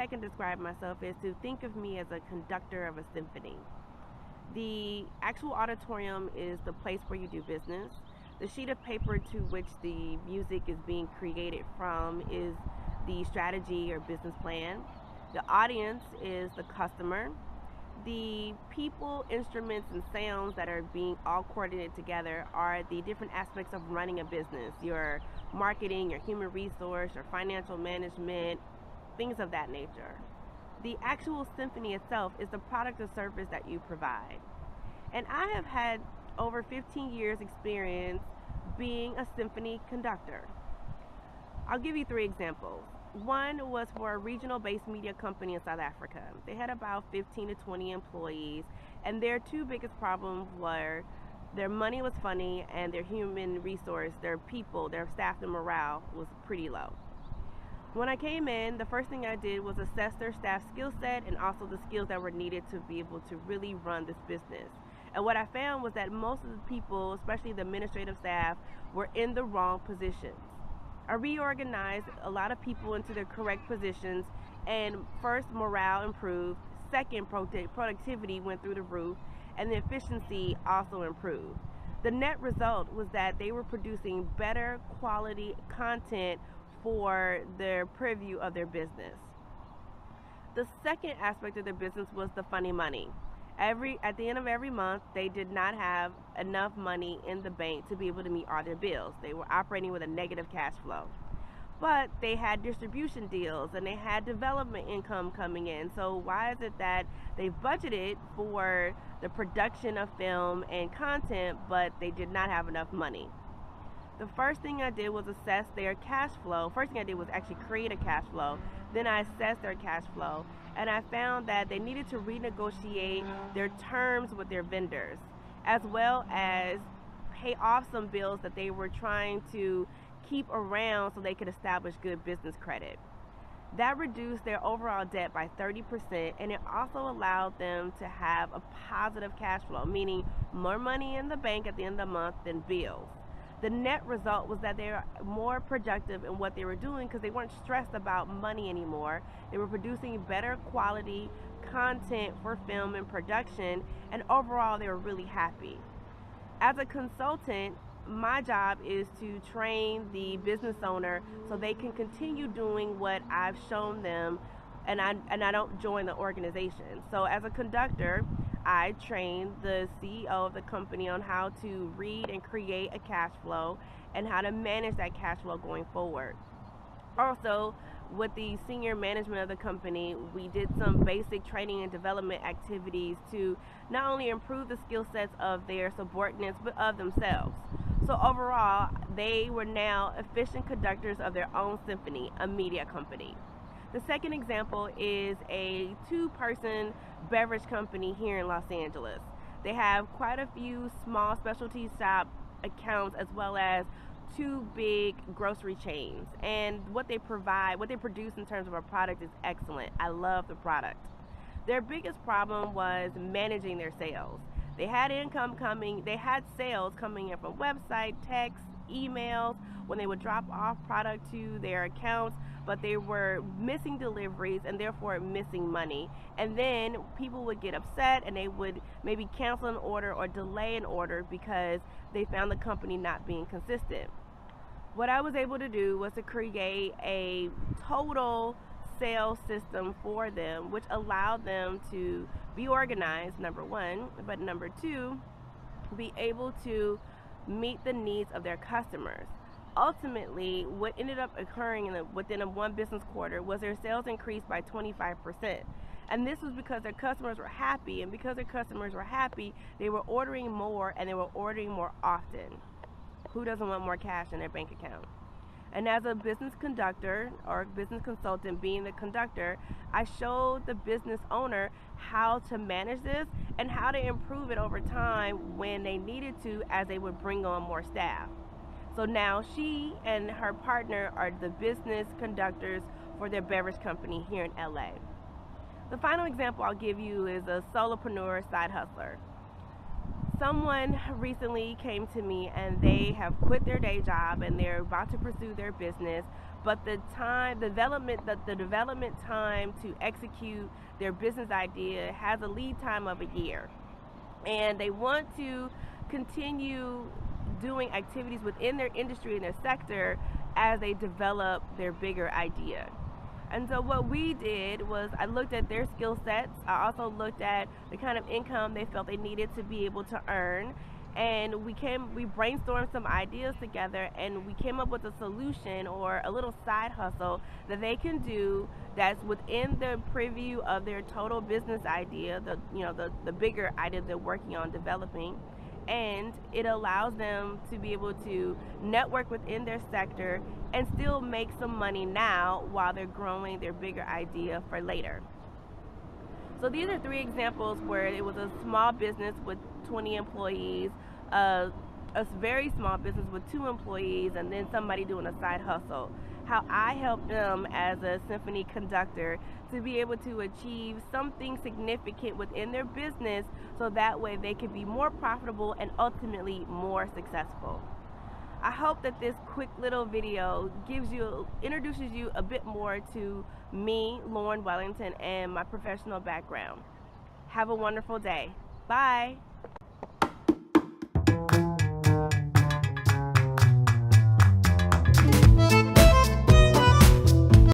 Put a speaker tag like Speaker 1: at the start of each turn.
Speaker 1: way I can describe myself is to think of me as a conductor of a symphony. The actual auditorium is the place where you do business. The sheet of paper to which the music is being created from is the strategy or business plan. The audience is the customer. The people, instruments, and sounds that are being all coordinated together are the different aspects of running a business: your marketing, your human resource, your financial management, things of that nature. The actual symphony itself is the product or service that you provide. And I have had over 15 years experience being a symphony conductor. I'll give you 3 examples. One was for a regional based media company in South Africa. They had about 15 to 20 employees, and their 2 biggest problems were their money was funny and their human resource, their people, their staff, and morale was pretty low. When I came in, the first thing I did was assess their staff skill set and also the skills that were needed to be able to really run this business. And what I found was that most of the people, especially the administrative staff, were in the wrong positions. I reorganized a lot of people into their correct positions, and first, morale improved. Second, productivity went through the roof, and the efficiency also improved. The net result was that they were producing better quality content for their preview of their business. The second aspect of their business was the funny money. At the end of every month, they did not have enough money in the bank to be able to meet all their bills. They were operating with a negative cash flow. But they had distribution deals and they had development income coming in. So why is it that they've budgeted for the production of film and content, but they did not have enough money? The first thing I did was assess their cash flow. First thing I did was actually create a cash flow. Then I assessed their cash flow, and I found that they needed to renegotiate their terms with their vendors, as well as pay off some bills that they were trying to keep around so they could establish good business credit. That reduced their overall debt by 30%, and it also allowed them to have a positive cash flow, meaning more money in the bank at the end of the month than bills. The net result was that they were more productive in what they were doing because they weren't stressed about money anymore. They were producing better quality content for film and production, and overall they were really happy. As a consultant, my job is to train the business owner so they can continue doing what I've shown them, and I don't join the organization. So as a conductor, I trained the CEO of the company on how to read and create a cash flow and how to manage that cash flow going forward. Also, with the senior management of the company, we did some basic training and development activities to not only improve the skill sets of their subordinates, but of themselves. So overall, they were now efficient conductors of their own symphony, a media company. The second example is a 2-person beverage company here in Los Angeles. They have quite a few small specialty shop accounts as well as 2 big grocery chains. And what they produce in terms of a product is excellent. I love the product. Their biggest problem was managing their sales. They had sales coming in from website, text, emails, when they would drop off product to their accounts, but they were missing deliveries and therefore missing money. And then people would get upset and they would maybe cancel an order or delay an order because they found the company not being consistent. What I was able to do was to create a total sales system for them, which allowed them to be organized, number one, but number two, be able to meet the needs of their customers. Ultimately, what ended up occurring within a 1 business quarter was their sales increased by 25%. And this was because their customers were happy, and because their customers were happy, they were ordering more and they were ordering more often. Who doesn't want more cash in their bank account? And as a business conductor or business consultant, being the conductor, I showed the business owner how to manage this and how to improve it over time when they needed to, as they would bring on more staff. So now she and her partner are the business conductors for their beverage company here in LA. The final example I'll give you is a solopreneur side hustler. someone recently came to me and they have quit their day job and they're about to pursue their business, but the development time to execute their business idea has a lead time of a year, and they want to continue doing activities within their industry and their sector as they develop their bigger idea. And so what we did was I looked at their skill sets. I also looked at the kind of income they felt they needed to be able to earn. And we brainstormed some ideas together, and we came up with a solution or a little side hustle that they can do that's within the preview of their total business idea, the bigger idea they're working on developing. And it allows them to be able to network within their sector and still make some money now while they're growing their bigger idea for later. So these are 3 examples where it was a small business with 20 employees, a very small business with 2 employees, and then somebody doing a side hustle. How I helped them as a symphony conductor to be able to achieve something significant within their business so that way they could be more profitable and ultimately more successful. I hope that this quick little video introduces you a bit more to me, Lorne Wellington, and my professional background. Have a wonderful day. Bye.